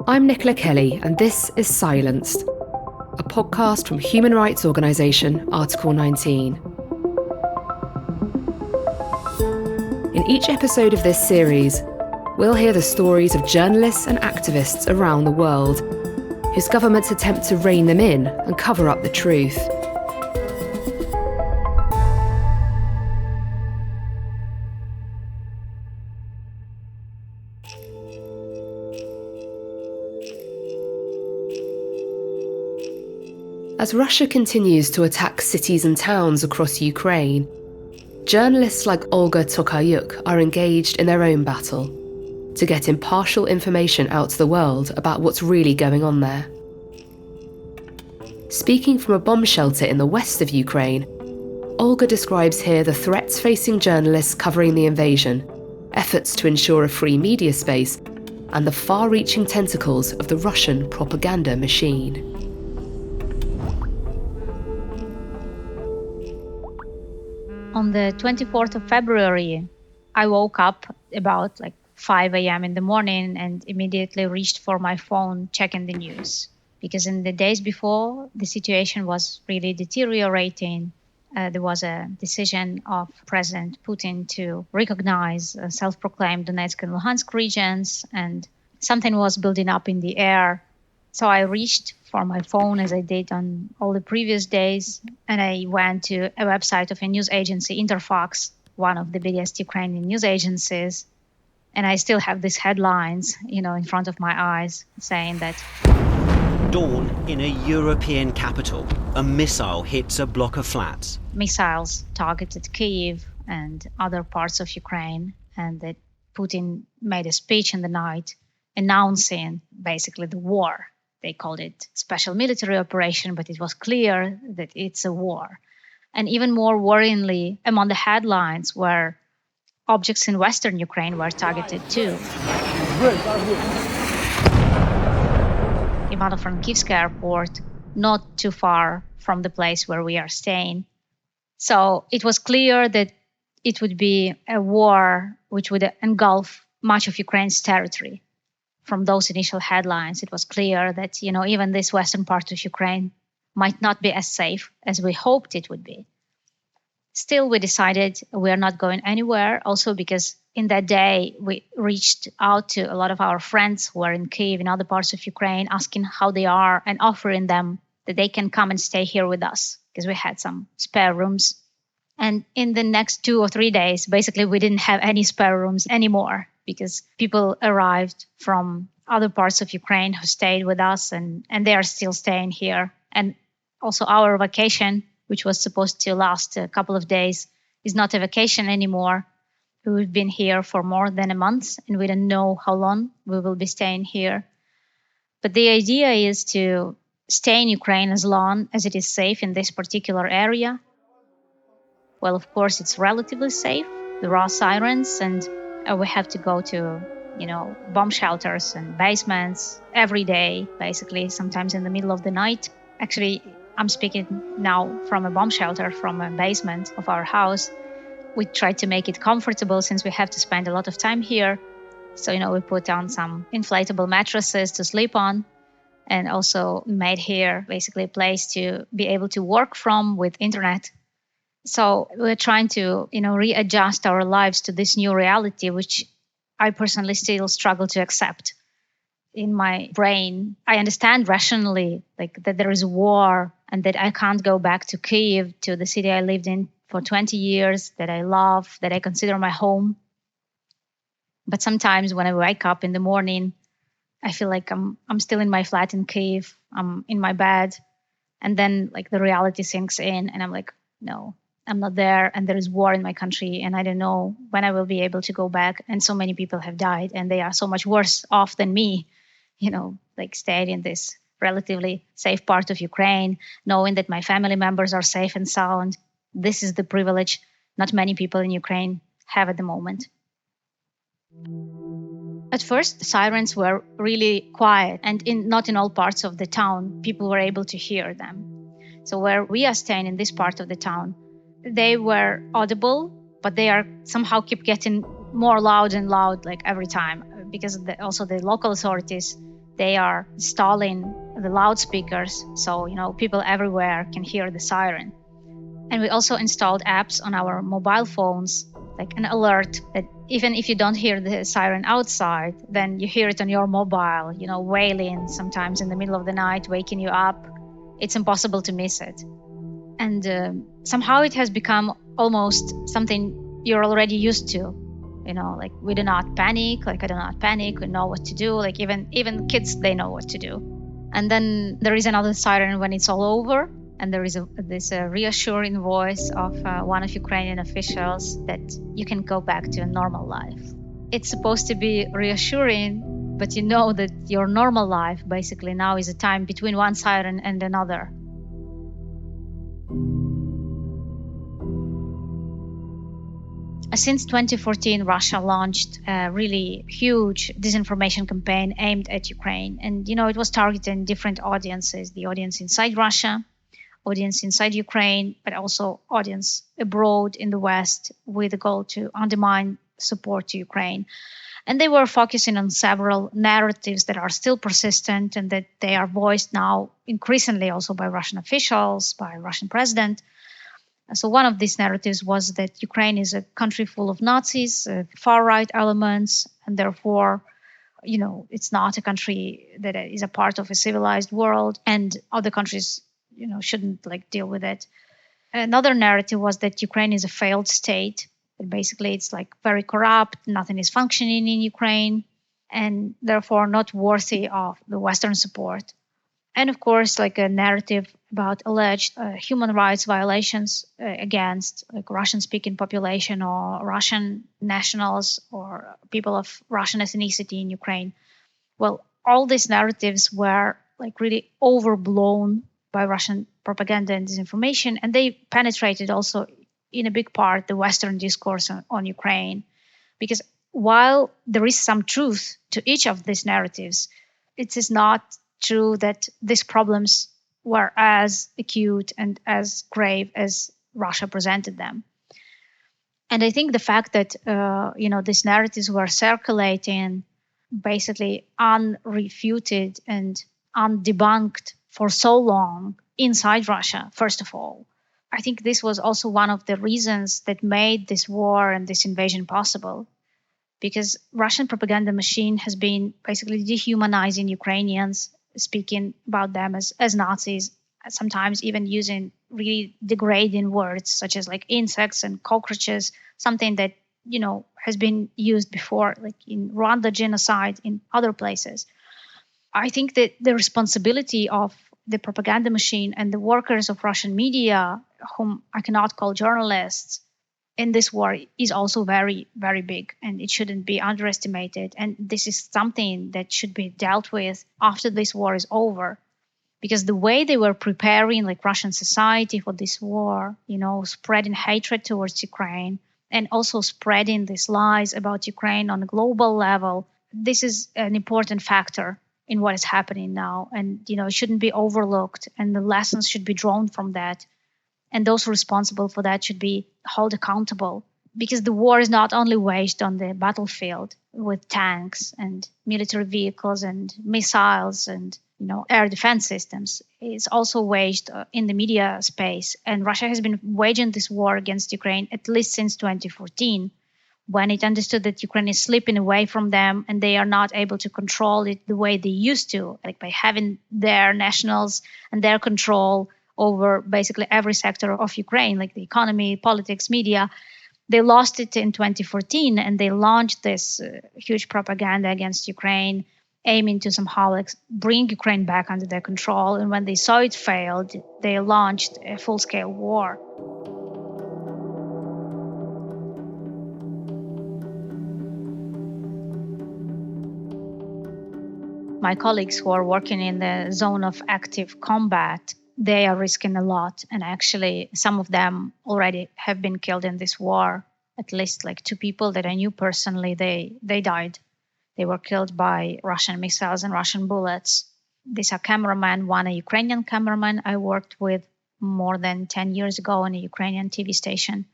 I'm Nicola Kelly, and this is Silenced, a podcast from human rights organisation Article 19. In each episode of this series, we'll hear the stories of journalists and activists around the world whose governments attempt to rein them in and cover up the truth. As Russia continues to attack cities and towns across Ukraine, journalists like Olga Tokariuk are engaged in their own battle to get impartial information out to the world about what's really going on there. Speaking from a bomb shelter in the west of Ukraine, Olga describes here the threats facing journalists covering the invasion, efforts to ensure a free media space, and the far-reaching tentacles of the Russian propaganda machine. On the 24th of February, I woke up about 5 a.m. in the morning and immediately reached for my phone, checking the news. Because in the days before, the situation was really deteriorating. There was a decision of President Putin to recognize self-proclaimed Donetsk and Luhansk regions, and something was building up in the air. So I reached for my phone, as I did on all the previous days, and I went to a website of a news agency, Interfax, one of the biggest Ukrainian news agencies. And I still have these headlines, in front of my eyes saying that dawn in a European capital. A missile hits a block of flats. Missiles targeted Kyiv and other parts of Ukraine, and that Putin made a speech in the night announcing basically the war. They called it special military operation, but it was clear that it's a war. And even more worryingly, among the headlines were objects in Western Ukraine were targeted too. Ivano-Frankivsk airport, not too far from the place where we are staying. So it was clear that it would be a war which would engulf much of Ukraine's territory. From those initial headlines, it was clear that, even this western part of Ukraine might not be as safe as we hoped it would be. Still, we decided we are not going anywhere, also because in that day, we reached out to a lot of our friends who are in Kyiv and other parts of Ukraine, asking how they are and offering them that they can come and stay here with us, because we had some spare rooms. And in the next 2 or 3 days, basically, we didn't have any spare rooms anymore, because people arrived from other parts of Ukraine who stayed with us, and they are still staying here. And also our vacation, which was supposed to last a couple of days, is not a vacation anymore. We've been here for more than a month, and we don't know how long we will be staying here. But the idea is to stay in Ukraine as long as it is safe in this particular area. Well, of course, it's relatively safe. There are sirens, and we have to go to, bomb shelters and basements every day, basically, sometimes in the middle of the night. Actually, I'm speaking now from a bomb shelter, from a basement of our house. We try to make it comfortable since we have to spend a lot of time here. So, we put on some inflatable mattresses to sleep on, and also made here basically a place to be able to work from with internet. So we're trying to, readjust our lives to this new reality, which I personally still struggle to accept. In my brain, I understand rationally, that there is a war and that I can't go back to Kyiv, to the city I lived in for 20 years, that I love, that I consider my home. But sometimes when I wake up in the morning, I feel like I'm still in my flat in Kyiv, I'm in my bed, and then the reality sinks in, and I'm like, no, I'm not there, and there is war in my country, and I don't know when I will be able to go back. And so many people have died, and they are so much worse off than me, stayed in this relatively safe part of Ukraine, knowing that my family members are safe and sound. This is the privilege not many people in Ukraine have at the moment. At first, the sirens were really quiet, and not in all parts of the town, people were able to hear them. So where we are staying in this part of the town, they were audible, but they are somehow keep getting more loud and loud every time, because also the local authorities, They are installing the loudspeakers so, people everywhere can hear the siren. And we also installed apps on our mobile phones, like an alert that even if you don't hear the siren outside, then you hear it on your mobile, wailing sometimes in the middle of the night, waking you up. It's impossible to miss it. And somehow it has become almost something you're already used to. Like we do not panic, like I do not panic, we know what to do, like even kids, they know what to do. And then there is another siren when it's all over, and there is this reassuring voice of one of Ukrainian officials that you can go back to a normal life. It's supposed to be reassuring, but you know that your normal life basically now is a time between one siren and another. Since 2014, Russia launched a really huge disinformation campaign aimed at Ukraine. And, it was targeting different audiences, the audience inside Russia, audience inside Ukraine, but also audience abroad in the West, with the goal to undermine support to Ukraine. And they were focusing on several narratives that are still persistent and that they are voiced now increasingly also by Russian officials, by Russian president. So one of these narratives was that Ukraine is a country full of Nazis, far-right elements, and therefore, it's not a country that is a part of a civilized world, and other countries, shouldn't deal with it. Another narrative was that Ukraine is a failed state. That basically, it's very corrupt, nothing is functioning in Ukraine, and therefore not worthy of the Western support. And of course, a narrative about alleged human rights violations against Russian-speaking population or Russian nationals or people of Russian ethnicity in Ukraine. Well, all these narratives were really overblown by Russian propaganda and disinformation, and they penetrated also in a big part the Western discourse on Ukraine. Because while there is some truth to each of these narratives, it is not true that these problems were as acute and as grave as Russia presented them. And I think the fact that, these narratives were circulating basically unrefuted and undebunked for so long inside Russia, first of all, I think this was also one of the reasons that made this war and this invasion possible. Because Russian propaganda machine has been basically dehumanizing Ukrainians, speaking about them as Nazis, sometimes even using really degrading words such as insects and cockroaches, something that, has been used before, in Rwanda genocide, in other places. I think that the responsibility of the propaganda machine and the workers of Russian media, whom I cannot call journalists, in this war is also very, very big, and it shouldn't be underestimated. And this is something that should be dealt with after this war is over, because the way they were preparing Russian society for this war, spreading hatred towards Ukraine and also spreading these lies about Ukraine on a global level, this is an important factor in what is happening now. And, it shouldn't be overlooked, and the lessons should be drawn from that. And those responsible for that should be held accountable, because the war is not only waged on the battlefield with tanks and military vehicles and missiles and, air defense systems. It's also waged in the media space. And Russia has been waging this war against Ukraine at least since 2014, when it understood that Ukraine is slipping away from them and they are not able to control it the way they used to, by having their nationals and their control over basically every sector of Ukraine, the economy, politics, media. They lost it in 2014, and they launched this huge propaganda against Ukraine, aiming to somehow bring Ukraine back under their control. And when they saw it failed, they launched a full-scale war. My colleagues who are working in the zone of active combat, they are risking a lot. And actually, some of them already have been killed in this war. At least 2 people that I knew personally, they died. They were killed by Russian missiles and Russian bullets. These are cameramen, one a Ukrainian cameraman I worked with more than 10 years ago on a Ukrainian TV station.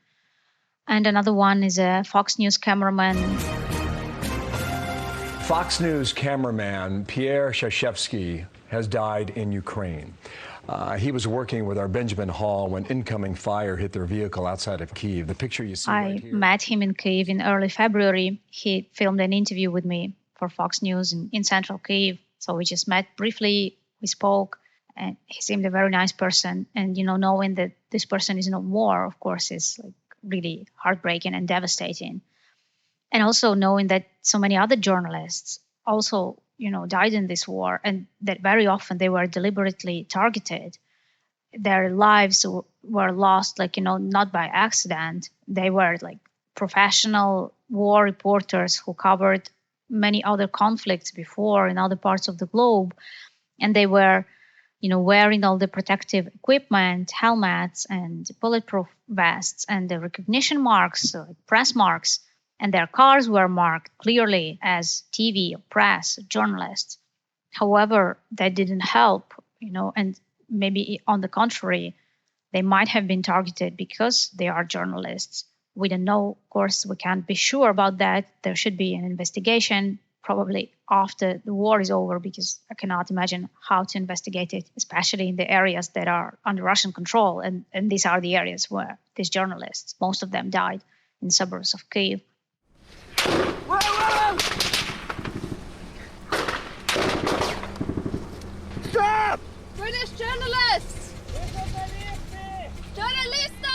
And another one is a Fox News cameraman. Fox News cameraman Pierre Shashevsky has died in Ukraine. He was working with our Benjamin Hall when incoming fire hit their vehicle outside of Kyiv. The picture you see right here. I met him in Kyiv in early February. He filmed an interview with me for Fox News in central Kyiv. So we just met briefly, we spoke, and he seemed a very nice person. And, knowing that this person is no more, of course, is like really heartbreaking and devastating. And also knowing that so many other journalists also, died in this war, and that very often they were deliberately targeted. Their lives were lost, not by accident. They were like professional war reporters who covered many other conflicts before in other parts of the globe. And they were, wearing all the protective equipment, helmets and bulletproof vests and the recognition marks, press marks. And their cars were marked clearly as TV, press, journalists. However, that didn't help, and maybe on the contrary, they might have been targeted because they are journalists. We don't know, of course, we can't be sure about that. There should be an investigation probably after the war is over, because I cannot imagine how to investigate it, especially in the areas that are under Russian control. And these are the areas where these journalists, most of them died in suburbs of Kyiv. Whoa, whoa, whoa! Stop! British journalists! Journalista!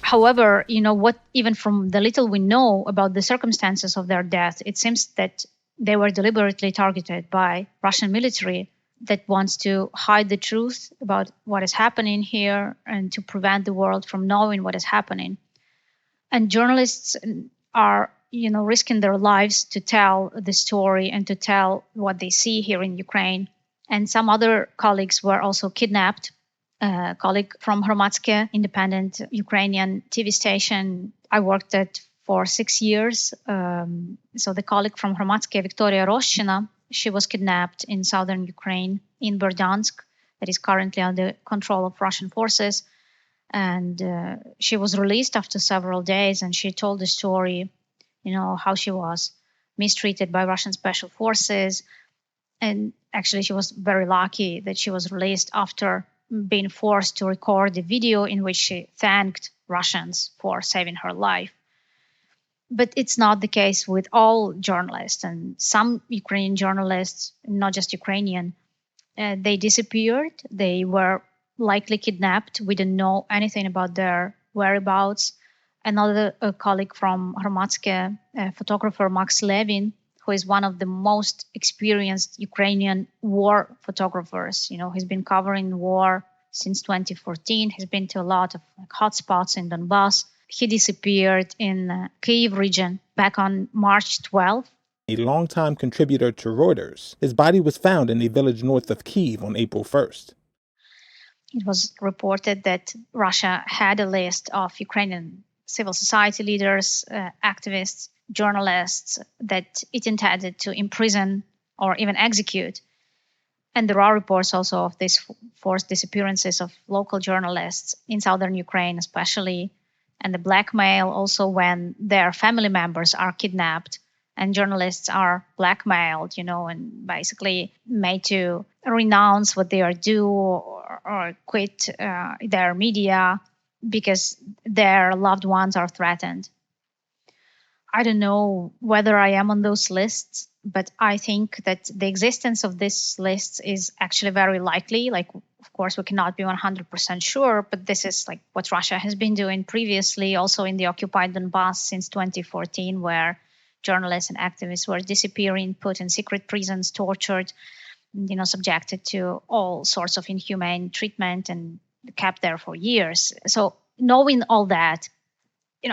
However, what even from the little we know about the circumstances of their death, it seems that they were deliberately targeted by Russian military that wants to hide the truth about what is happening here and to prevent the world from knowing what is happening. And journalists are, risking their lives to tell the story and to tell what they see here in Ukraine. And some other colleagues were also kidnapped. A colleague from Hromadske, independent Ukrainian TV station I worked at for 6 years. So the colleague from Hromadske, Victoria Roshchina, she was kidnapped in southern Ukraine, in Berdyansk, that is currently under control of Russian forces. And she was released after several days, and she told the story, how she was mistreated by Russian special forces. And actually, she was very lucky that she was released after being forced to record a video in which she thanked Russians for saving her life. But it's not the case with all journalists. And some Ukrainian journalists, not just Ukrainian, they disappeared. They were likely kidnapped. We didn't know anything about their whereabouts. Another colleague from Hromadske, photographer Max Levin, who is one of the most experienced Ukrainian war photographers. He's been covering war since 2014. He's been to a lot of hotspots in Donbass. He disappeared in Kyiv region back on March 12th. A longtime contributor to Reuters, his body was found in a village north of Kyiv on April 1st. It was reported that Russia had a list of Ukrainian civil society leaders, activists, journalists that it intended to imprison or even execute. And there are reports also of these forced disappearances of local journalists in southern Ukraine, especially, and the blackmail also when their family members are kidnapped and journalists are blackmailed, and basically made to renounce what they are doing or quit their media because their loved ones are threatened. I don't know whether I am on those lists, but I think that the existence of these lists is actually very likely. Of course, we cannot be 100% sure, but this is what Russia has been doing previously, also in the occupied Donbass since 2014, where journalists and activists were disappearing, put in secret prisons, tortured, subjected to all sorts of inhumane treatment and kept there for years. So knowing all that,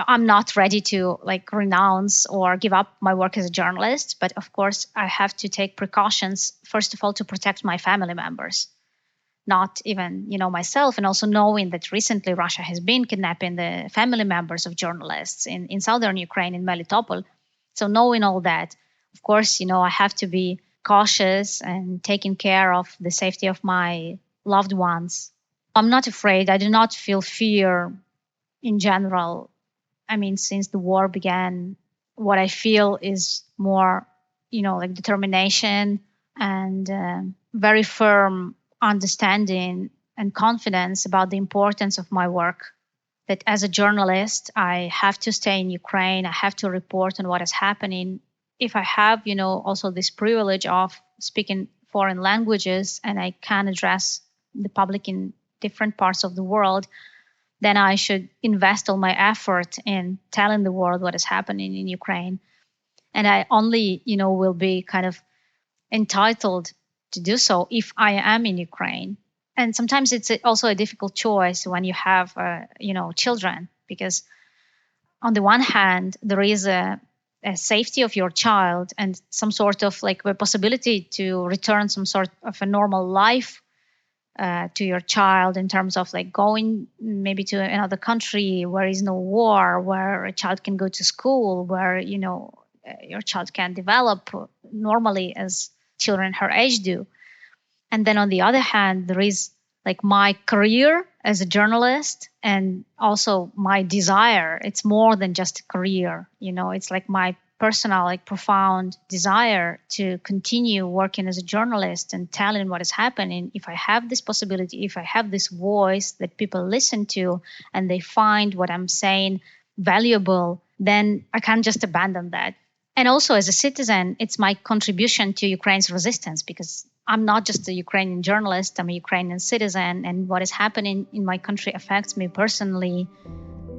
I'm not ready to renounce or give up my work as a journalist, but of course I have to take precautions, first of all, to protect my family members, not even, myself, and also knowing that recently Russia has been kidnapping the family members of journalists in southern Ukraine, in Melitopol. So knowing all that, of course, I have to be cautious and taking care of the safety of my loved ones. I'm not afraid. I do not feel fear in general I mean, since the war began, what I feel is more, like determination and very firm understanding and confidence about the importance of my work. That as a journalist, I have to stay in Ukraine. I have to report on what is happening. If I have, also this privilege of speaking foreign languages and I can address the public in different parts of the world, then I should invest all my effort in telling the world what is happening in Ukraine. And I only, will be kind of entitled to do so if I am in Ukraine. And sometimes it's also a difficult choice when you have, children, because on the one hand, there is a safety of your child and some sort of like a possibility to return some sort of a normal life to your child in terms of like going maybe to another country where is no war, where a child can go to school, where, your child can develop normally as children her age do. And then on the other hand, there is like my career as a journalist and also my desire. It's more than just a career, it's like my personal, like profound desire to continue working as a journalist and telling what is happening. If I have this possibility, if I have this voice that people listen to and they find what I'm saying valuable, then I can't just abandon that. And also as a citizen, it's my contribution to Ukraine's resistance, because I'm not just a Ukrainian journalist, I'm a Ukrainian citizen, and what is happening in my country affects me personally.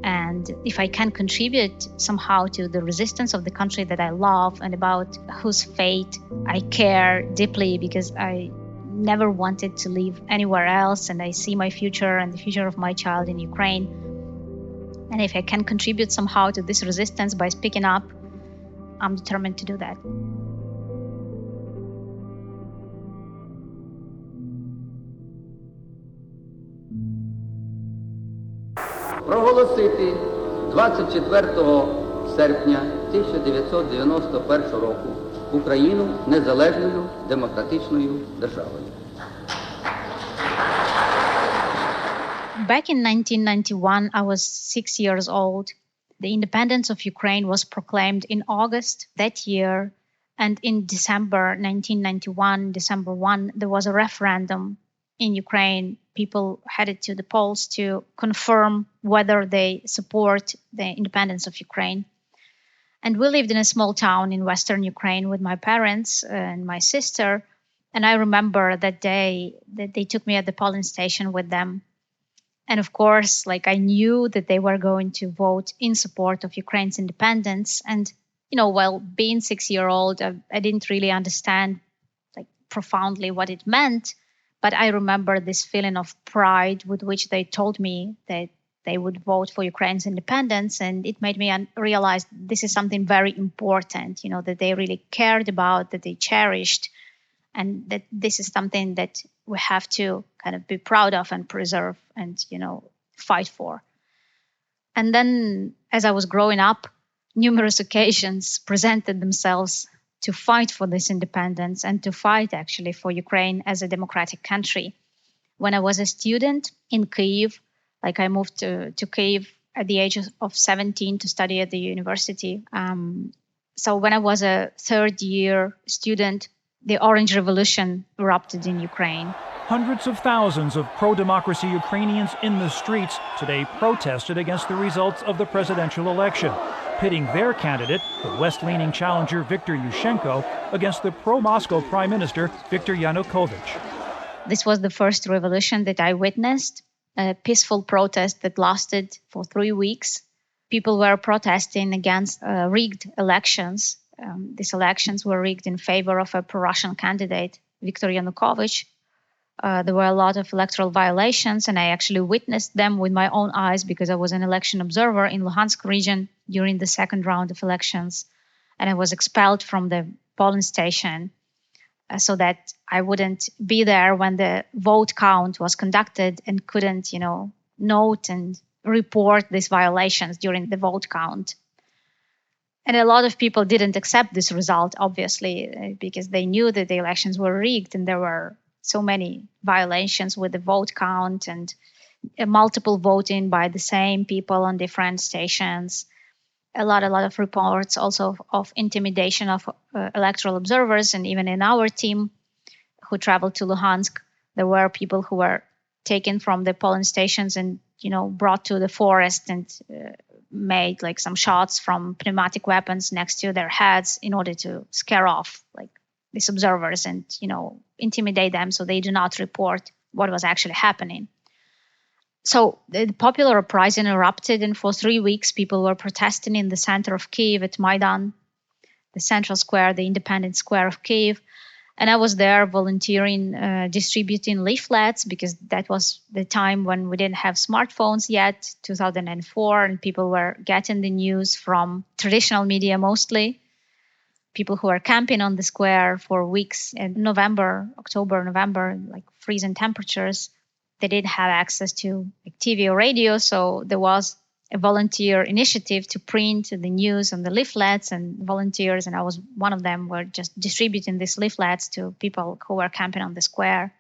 And if I can contribute somehow to the resistance of the country that I love and about whose fate I care deeply, because I never wanted to live anywhere else and I see my future and the future of my child in Ukraine. And if I can contribute somehow to this resistance by speaking up, I'm determined to do that. Проголосити 24 серпня 1991 року Україну незалежною демократичною державою. Back in 1991, I was 6 years old. The independence of Ukraine was proclaimed in August that year. And in December 1991, December 1, there was a referendum in Ukraine. People headed to the polls to confirm whether they support the independence of Ukraine. And we lived in a small town in Western Ukraine with my parents and my sister. And I remember that day that they took me at the polling station with them. And of course, like I knew that they were going to vote in support of Ukraine's independence. And, while being 6 years old, I didn't really understand like profoundly what it meant. But I remember this feeling of pride with which they told me that they would vote for Ukraine's independence. And it made me realize this is something very important, that they really cared about, that they cherished, and that this is something that we have to kind of be proud of and preserve and, fight for. And then as I was growing up, numerous occasions presented themselves to fight for this independence and to fight actually for Ukraine as a democratic country. When I was a student in Kyiv, like I moved to Kyiv at the age of 17 to study at the university. So when I was a third year student, the Orange Revolution erupted in Ukraine. Hundreds of thousands of pro-democracy Ukrainians in the streets today protested against the results of the presidential election, pitting their candidate, the West-leaning challenger Viktor Yushchenko, against the pro-Moscow Prime Minister Viktor Yanukovych. This was the first revolution that I witnessed, a peaceful protest that lasted for 3 weeks. People were protesting against rigged elections. These elections were rigged in favor of a pro-Russian candidate, Viktor Yanukovych. There were a lot of electoral violations, and I actually witnessed them with my own eyes because I was an election observer in Luhansk region during the second round of elections. And I was expelled from the polling station so that I wouldn't be there when the vote count was conducted and couldn't, note and report these violations during the vote count. And a lot of people didn't accept this result, obviously, because they knew that the elections were rigged and there were so many violations with the vote count and multiple voting by the same people on different stations. a lot of reports also of intimidation of electoral observers. And even in our team who traveled to Luhansk, there were people who were taken from the polling stations and, brought to the forest and made like some shots from pneumatic weapons next to their heads in order to scare off like these observers and, intimidate them so they do not report what was actually happening. So the popular uprising erupted, and for 3 weeks, people were protesting in the center of Kyiv at Maidan, the central square, the independent square of Kyiv. And I was there volunteering, distributing leaflets, because that was the time when we didn't have smartphones yet, 2004, and people were getting the news from traditional media mostly. People who were camping on the square for weeks in October, November, like freezing temperatures. They didn't have access to like TV or radio, so there was a volunteer initiative to print the news on the leaflets, and volunteers, and I was one of them, were just distributing these leaflets to people who were camping on the square,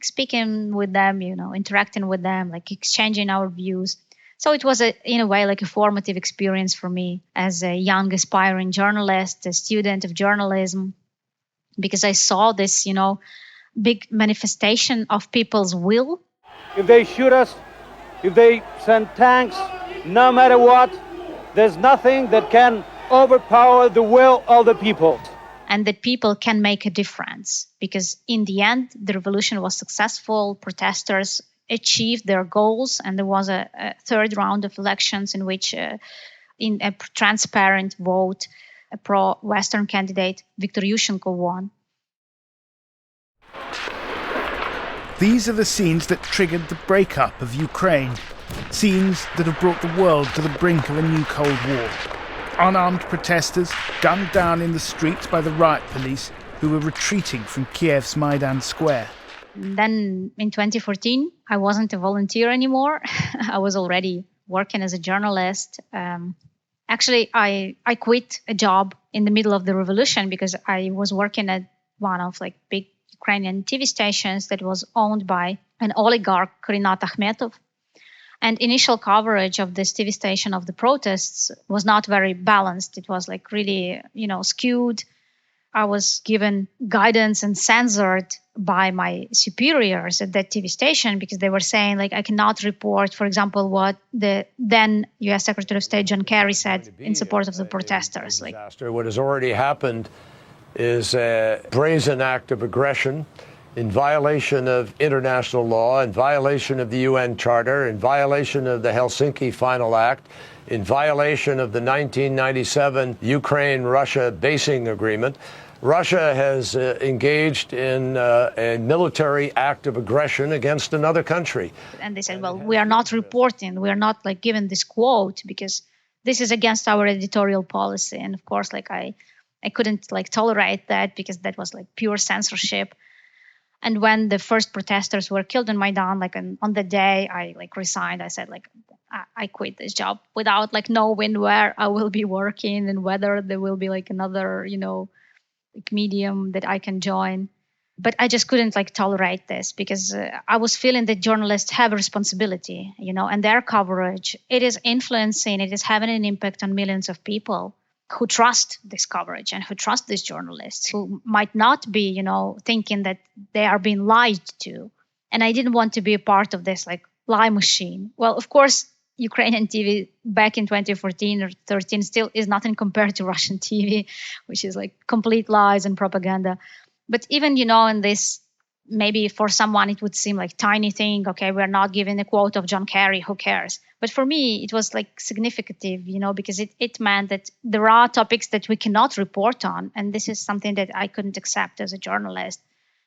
speaking with them, interacting with them, like exchanging our views. So it was in a way like a formative experience for me as a young aspiring journalist, a student of journalism, because I saw this, big manifestation of people's will. If they shoot us, if they send tanks, no matter what, there's nothing that can overpower the will of the people. And that people can make a difference, because in the end, the revolution was successful. Protesters achieved their goals, and there was a third round of elections in which, in a transparent vote, a pro-Western candidate, Viktor Yushchenko, won. These are the scenes that triggered the breakup of Ukraine. Scenes that have brought the world to the brink of a new Cold War. Unarmed protesters gunned down in the streets by the riot police who were retreating from Kiev's Maidan Square. Then in 2014, I wasn't a volunteer anymore. I was already working as a journalist. Actually, I quit a job in the middle of the revolution because I was working at one of like big Ukrainian TV stations that was owned by an oligarch, Rinat Akhmetov. And initial coverage of this TV station of the protests was not very balanced. It was like really, skewed. I was given guidance and censored by my superiors at that TV station because they were saying like I cannot report, for example, what the then U.S. Secretary of State John Kerry said in support of the protesters. What has already happened is a brazen act of aggression in violation of international law, in violation of the UN Charter, in violation of the Helsinki Final Act, in violation of the 1997 Ukraine-Russia basing agreement. Russia has engaged in a military act of aggression against another country. And they said, well, we are not reporting, we are not like given this quote because this is against our editorial policy. And of course, like I couldn't like tolerate that because that was like pure censorship. And when the first protesters were killed in Maidan, like on the day I like resigned, I said like I quit this job without like knowing where I will be working and whether there will be like another, like medium that I can join. But I just couldn't like tolerate this because I was feeling that journalists have a responsibility, and their coverage, it is influencing, it is having an impact on millions of people who trust this coverage and who trust these journalists, who might not be, thinking that they are being lied to. And I didn't want to be a part of this like lie machine. Well, of course, Ukrainian TV back in 2014 or 13 still is nothing compared to Russian TV, which is like complete lies and propaganda. But even, in this, maybe for someone it would seem like tiny thing. Okay, we're not giving a quote of John Kerry, who cares? But for me, it was like significant, because it meant that there are topics that we cannot report on. And this is something that I couldn't accept as a journalist.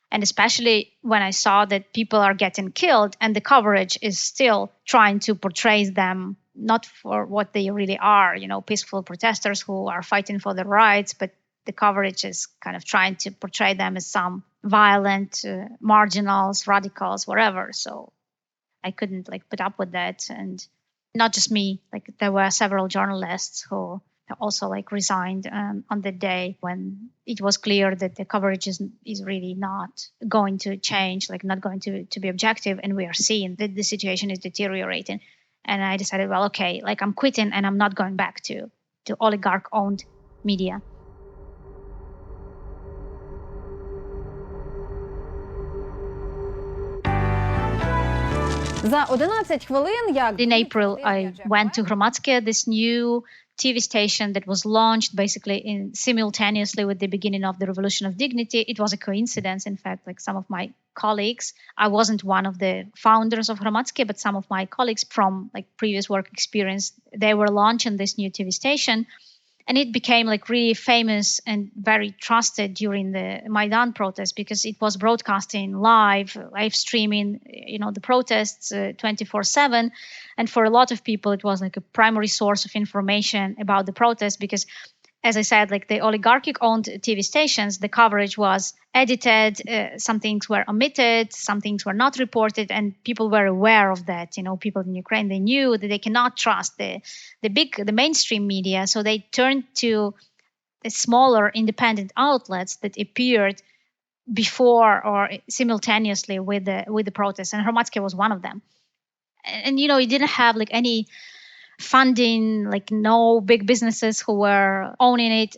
And especially when I saw that people are getting killed and the coverage is still trying to portray them not for what they really are, peaceful protesters who are fighting for their rights, but the coverage is kind of trying to portray them as some violent marginals, radicals, whatever. So I couldn't like put up with that. And not just me, like there were several journalists who also like resigned on the day when it was clear that the coverage is really not going to change, like not going to be objective. And we are seeing that the situation is deteriorating. And I decided, well, okay, like I'm quitting and I'm not going back to to oligarch-owned media. In April, I went to Hromadske, this new TV station that was launched basically simultaneously with the beginning of the Revolution of Dignity. It was a coincidence, in fact, like some of my colleagues. I wasn't one of the founders of Hromadske, but some of my colleagues from like previous work experience, they were launching this new TV station. And it became like really famous and very trusted during the Maidan protests because it was broadcasting live streaming, the protests 24/7. And for a lot of people, it was like a primary source of information about the protests because, as I said, like the oligarchic-owned TV stations, the coverage was edited, some things were omitted, some things were not reported, and people were aware of that. People in Ukraine, they knew that they cannot trust the mainstream media, so they turned to the smaller independent outlets that appeared before or simultaneously with the protests, and Hromadske was one of them. And it didn't have like any funding, like no big businesses who were owning it.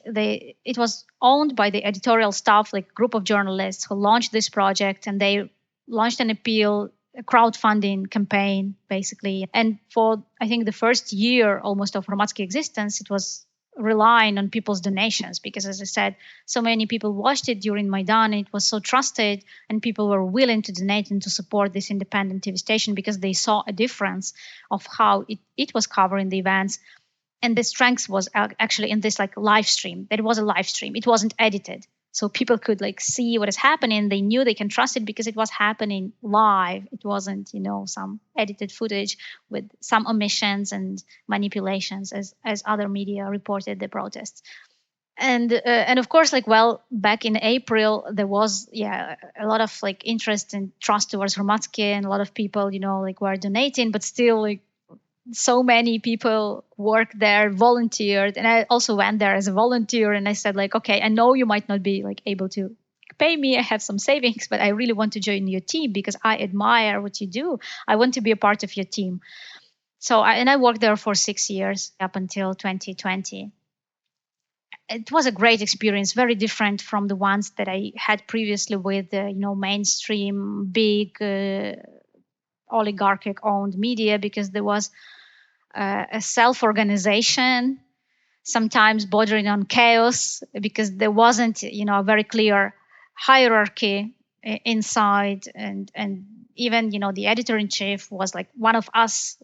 It was owned by the editorial staff, like group of journalists who launched this project, and they launched an appeal, a crowdfunding campaign, basically. And for, I think, the first year almost of Hromadske existence, it was relying on people's donations because, as I said, so many people watched it during Maidan. It was so trusted, and people were willing to donate and to support this independent TV station because they saw a difference of how it was covering the events. And the strength was actually in this like live stream. That it was a live stream. It wasn't edited. So people could like see what is happening. They knew they can trust it because it was happening live. It wasn't, some edited footage with some omissions and manipulations as other media reported the protests. And of course, back in April, there was, a lot of like interest and trust towards Hromadske, and a lot of people, were donating, but still so many people worked there, volunteered, and I also went there as a volunteer. And I said, okay, I know you might not be able to pay me. I have some savings, but I really want to join your team because I admire what you do. I want to be a part of your team. So I worked there for 6 years up until 2020. It was a great experience, very different from the ones that I had previously with mainstream, big oligarchic-owned media, because there was a self-organization, sometimes bordering on chaos, because there wasn't, a very clear hierarchy inside, and even, the editor-in-chief was like one of us.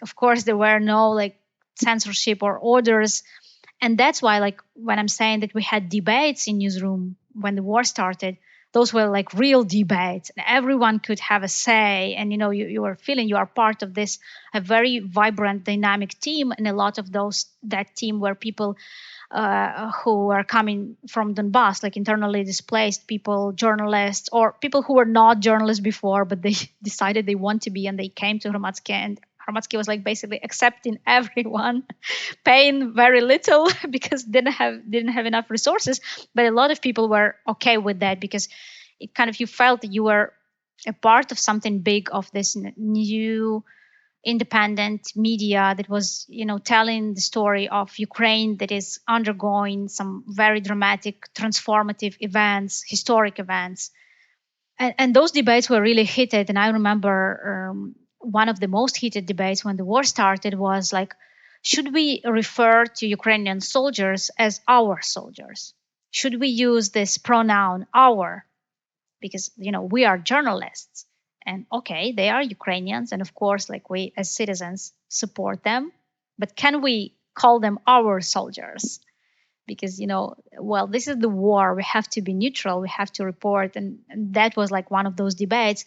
Of course, there were no censorship or orders, and that's why, when I'm saying that we had debates in newsroom when the war started, those were real debates, and everyone could have a say. And you were feeling you are part of this a very vibrant, dynamic team. And a lot of that team were people who were coming from Donbass, internally displaced people, journalists, or people who were not journalists before, but they decided they want to be, and they came to Hromadske. And Hromadske was basically accepting everyone, paying very little because didn't have enough resources. But a lot of people were okay with that because it kind of, you felt that you were a part of something big, of this new independent media that was, telling the story of Ukraine that is undergoing some very dramatic, transformative events, historic events. And those debates were really heated. And I remember one of the most heated debates when the war started was should we refer to Ukrainian soldiers as our soldiers? Should we use this pronoun our? Because, we are journalists, and okay, they are Ukrainians. And of course, we as citizens support them, but can we call them our soldiers? Because, this is the war. We have to be neutral. We have to report. And that was one of those debates.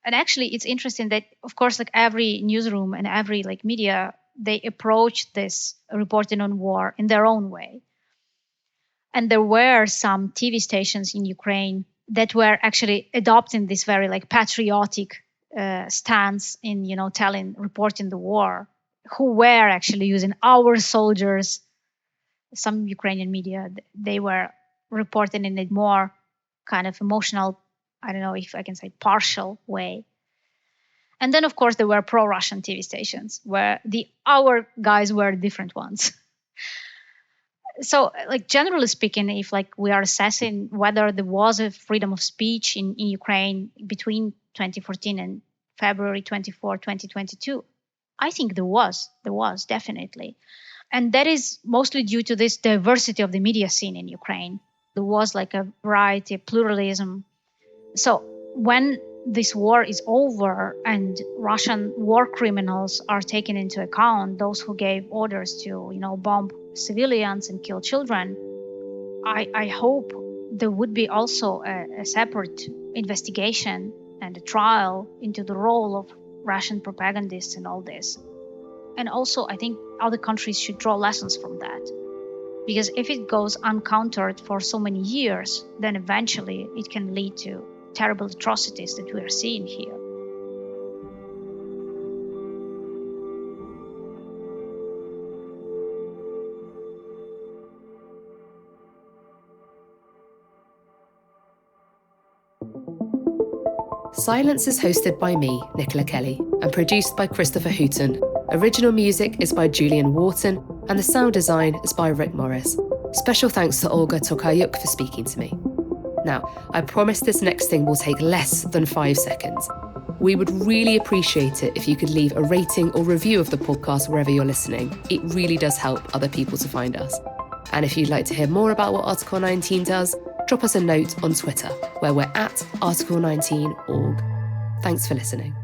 And actually, it's interesting that, of course, every newsroom and every media, they approach this reporting on war in their own way. And there were some TV stations in Ukraine that were actually adopting this very patriotic stance in, reporting the war, who were actually using our soldiers. Some Ukrainian media, they were reporting in a more kind of emotional, I don't know if I can say partial way. And then, of course, there were pro-Russian TV stations where our guys were different ones. So, like, generally speaking, if like we are assessing whether there was a freedom of speech in Ukraine between 2014 and February 24, 2022, I think there was definitely. And that is mostly due to this diversity of the media scene in Ukraine. There was like a variety, pluralism. So when this war is over and Russian war criminals are taken into account, those who gave orders to, bomb civilians and kill children, I hope there would be also a separate investigation and a trial into the role of Russian propagandists in all this. And also, I think other countries should draw lessons from that. Because if it goes uncountered for so many years, then eventually it can lead to terrible atrocities that we are seeing here. Silence is hosted by me, Nicola Kelly, and produced by Christopher Hooton. Original music is by Julian Wharton, and the sound design is by Rick Morris. Special thanks to Olga Tokariuk for speaking to me. Now, I promise this next thing will take less than 5 seconds. We would really appreciate it if you could leave a rating or review of the podcast wherever you're listening. It really does help other people to find us. And if you'd like to hear more about what Article 19 does, drop us a note on Twitter, where we're at Article19org. Thanks for listening.